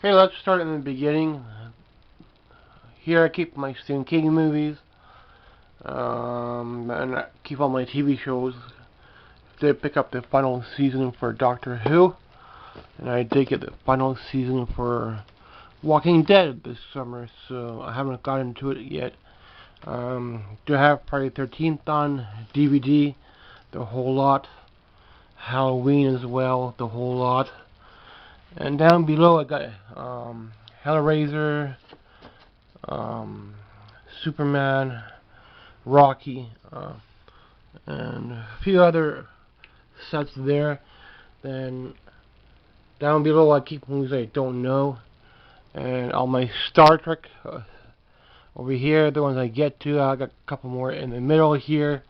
Okay, let's start in the beginning. Here I keep my Stephen King movies, and I keep all my TV shows. Did pick up the final season for Doctor Who, and I did get the final season for Walking Dead this summer, so I haven't gotten to it yet. Do have Friday the 13th on DVD, the whole lot. Halloween as well, the whole lot. And down below I got Hellraiser, um, Superman, Rocky, and a few other sets there. Then down below I keep movies I don't know, and all my Star Trek over here, the ones I get to. I got a couple more in the middle here.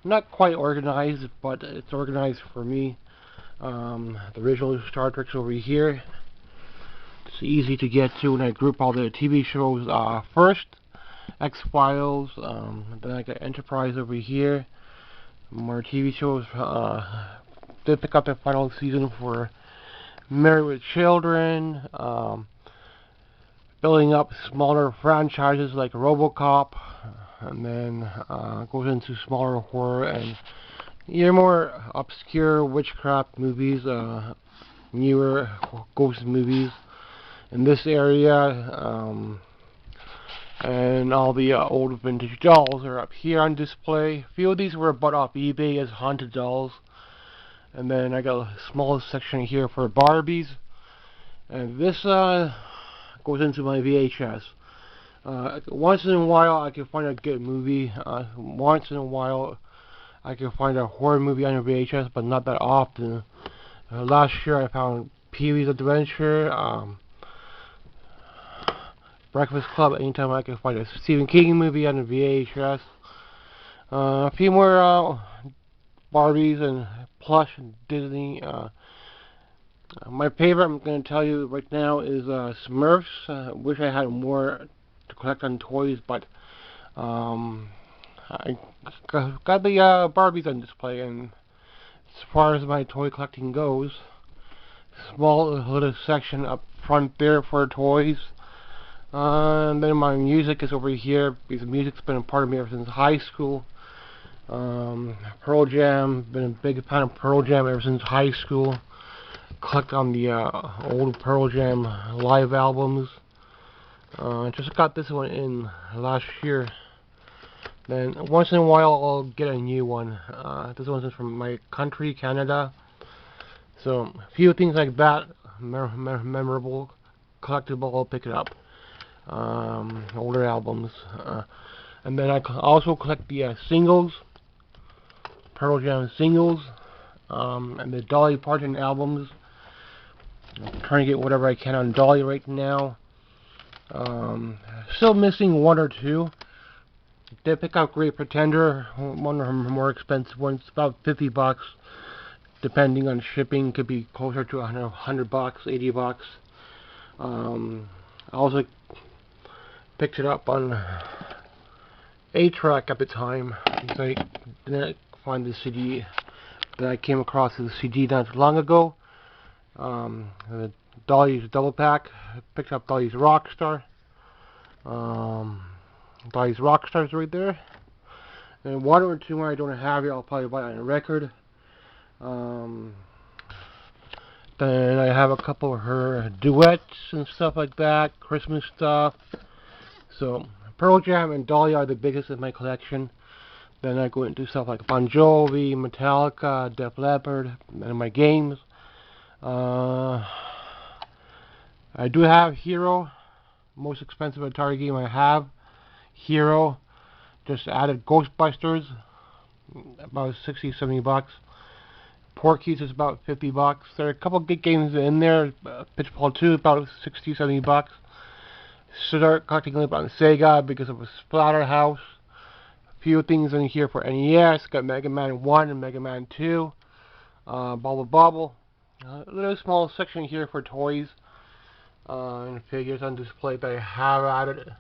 Not quite organized, but it's organized for me. The original Star Trek's over here. It's easy to get to, and I group all the TV shows first. X-Files, then I got Enterprise over here. More TV shows. Did pick up the final season for Married with Children. Building up smaller franchises like RoboCop, and then goes into smaller horror and more obscure witchcraft movies, newer ghost movies in this area. And all the old vintage dolls are up here on display. A few of these were bought off eBay as haunted dolls. And then I got a small section here for Barbies. And this goes into my VHS. Once in a while I can find a good movie. Once in a while I can find a horror movie on a VHS, but not that often. Last year I found Pee-wee's Adventure, Breakfast Club. Anytime I can find a Stephen King movie on a VHS. A few more Barbies and plush and Disney. My favorite, I'm going to tell you right now, is Smurfs. Wish I had more to collect on toys, but I got the Barbies on display, and as far as my toy collecting goes, small little section up front there for toys. And then my music is over here, because music's been a part of me ever since high school. Pearl Jam, been a big fan of Pearl Jam ever since high school. Collect on the old Pearl Jam live albums. Just got this one in last year. Then once in a while I'll get a new one. This one's from my country, Canada. So a few things like that, memorable, collectible, I'll pick it up. Older albums. And then I also collect the singles, Pearl Jam singles, and the Dolly Parton albums. I'm trying to get whatever I can on Dolly right now. Still missing one or two. Did pick up Great Pretender, one of her more expensive ones, about 50 bucks. Depending on shipping, could be closer to 100 bucks, 80 bucks. I also picked it up on A-Track at the time, because I didn't find the CD that I came across as a CD not long ago. The Dolly's double pack. Picked up Dolly's Rockstar. Dolly's Rockstar's right there. And one or two more I don't have here, I'll probably buy on a record. Then I have a couple of her duets and stuff like that, Christmas stuff. So Pearl Jam and Dolly are the biggest in my collection. Then I go into stuff like Bon Jovi, Metallica, Def Leppard, and my games. I do have Hero, most expensive Atari game I have. Hero, just added Ghostbusters, about 60-70 bucks. Porky's is about 50 bucks. There are a couple good games in there. Pitfall 2, about 60-70 bucks. Start collecting a on Sega because of a Splatterhouse. A few things in here for NES. Got Mega Man 1 and Mega Man 2. Bobble Bobble. A little small section here for toys and figures on display that I have added.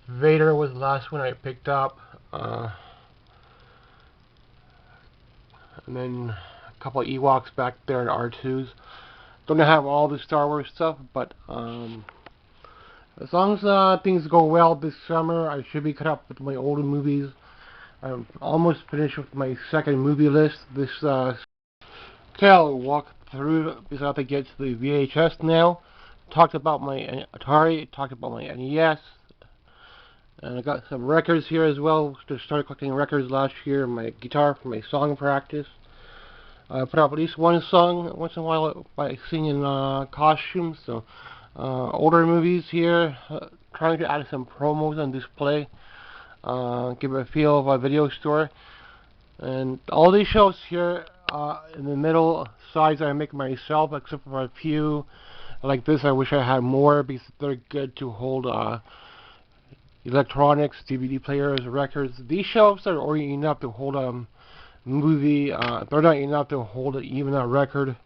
Vader was the last one I picked up. And then a couple of Ewoks back there in R2s. Don't have all the Star Wars stuff, but as long as things go well this summer, I should be caught up with my older movies. I'm almost finished with my second movie list. Okay, I'll walk through because I have to get to the VHS now. Talked about my Atari, talked about my NES, and I got some records here as well. Just started collecting records last year. My guitar for my song practice. I put up at least one song once in a while by singing costumes. So older movies here. Trying to add some promos on display. Give a feel of a video store. And all these shelves here in the middle size I make myself, except for a few like this. I wish I had more because they're good to hold electronics, DVD players, records. These shelves are already enough to hold a movie. They're not enough to hold even a record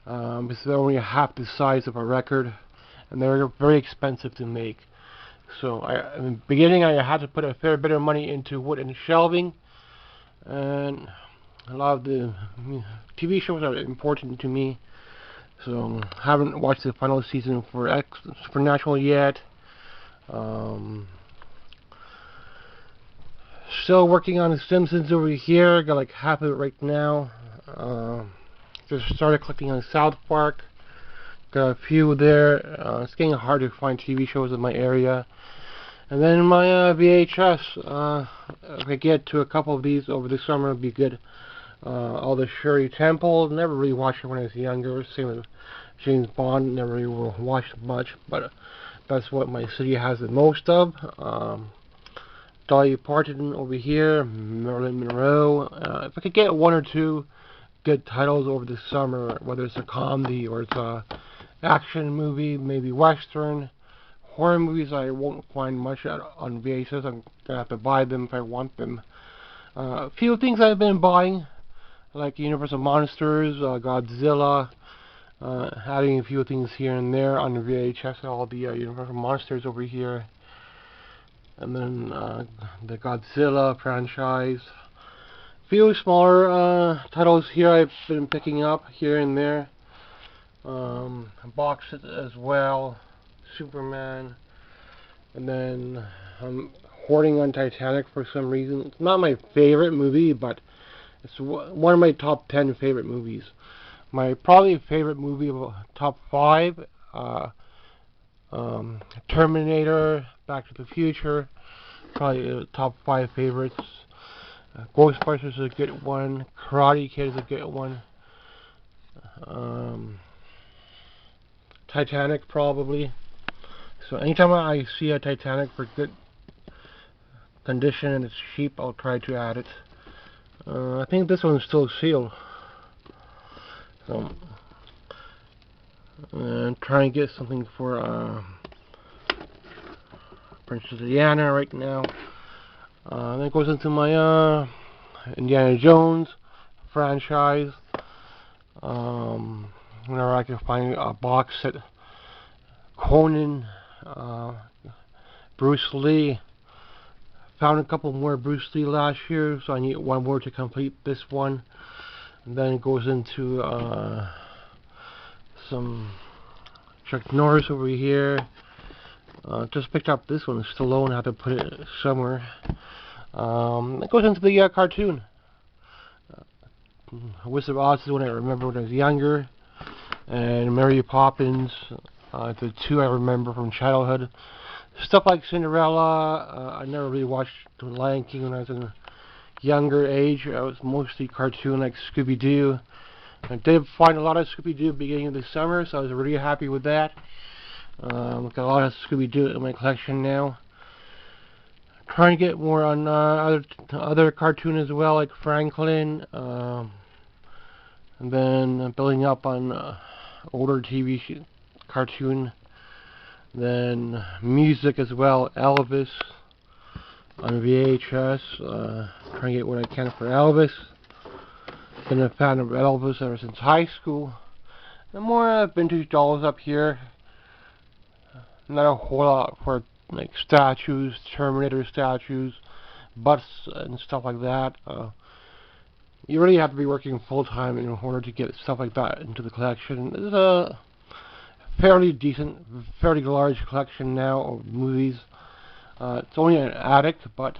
because they're only half the size of a record, and they're very expensive to make. So in the beginning I had to put a fair bit of money into wood and shelving, and a lot of the TV shows are important to me. So haven't watched the final season for Supernatural yet. Still working on The Simpsons over here. Got like half of it right now. Just started collecting on South Park. Got a few there. It's getting hard to find TV shows in my area. And then my VHS. If I get to a couple of these over the summer, it'd be good. All the Shirley Temple. Never really watched it when I was younger. Same with James Bond. Never really watched much, but that's what my city has the most of. Dolly Parton over here, Marilyn Monroe. If I could get one or two good titles over the summer, whether it's a comedy or it's a action movie, maybe western, horror movies, I won't find much on VHS. I'm gonna have to buy them if I want them. A few things I've been buying, like Universal Monsters, Godzilla, adding a few things here and there on the VHS, all the Universal Monsters over here. And then the Godzilla franchise. A few smaller titles here I've been picking up here and there. Boxes as well. Superman. And then I'm hoarding on Titanic for some reason. It's not my favorite movie, but it's one of my top 10 favorite movies. My probably favorite movie of top 5. Terminator, Back to the Future, probably top 5 favorites. Ghostbusters is a good one. Karate Kid is a good one. Titanic probably. So anytime I see a Titanic for good condition and it's cheap, I'll try to add it. I think this one's still sealed. So try and get something for Princess Diana right now. That goes into my Indiana Jones franchise. Whenever I can find a box set, Conan, Bruce Lee. Found a couple more Bruce Lee last year, so I need one more to complete this one. And then it goes into some Chuck Norris over here. Just picked up this one, Stallone. I have to put it somewhere. It goes into the cartoon. Wizard of Oz is one I remember when I was younger, and Mary Poppins. The two I remember from childhood. Stuff like Cinderella. I never really watched The Lion King when I was in a younger age. I was mostly cartoon like Scooby-Doo. I did find a lot of Scooby-Doo beginning of the summer, so I was really happy with that. Got a lot of Scooby-Doo in my collection now. Trying to get more on other cartoon as well, like Franklin. And then building up on older TV cartoon. Then music as well, Elvis on VHS. Trying to get what I can for Elvis. Been a fan of Elvis ever since high school. And more vintage dolls up here. Not a whole lot for like statues, Terminator statues, butts and stuff like that. you really have to be working full-time in order to get stuff like that into the collection. It's a fairly decent, fairly large collection now of movies. It's only an attic, but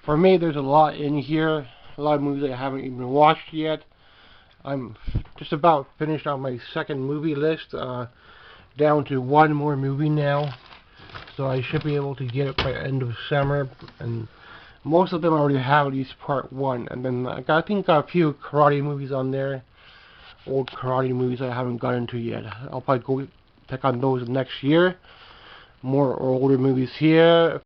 for me there's a lot in here, a lot of movies I haven't even watched yet. I'm just about finished on my second movie list, down to one more movie now, so I should be able to get it by the end of summer, and most of them I already have at least part one, and then I think got a few karate movies on there, old karate movies I haven't got into yet. I'll probably go check on those next year. More older movies here.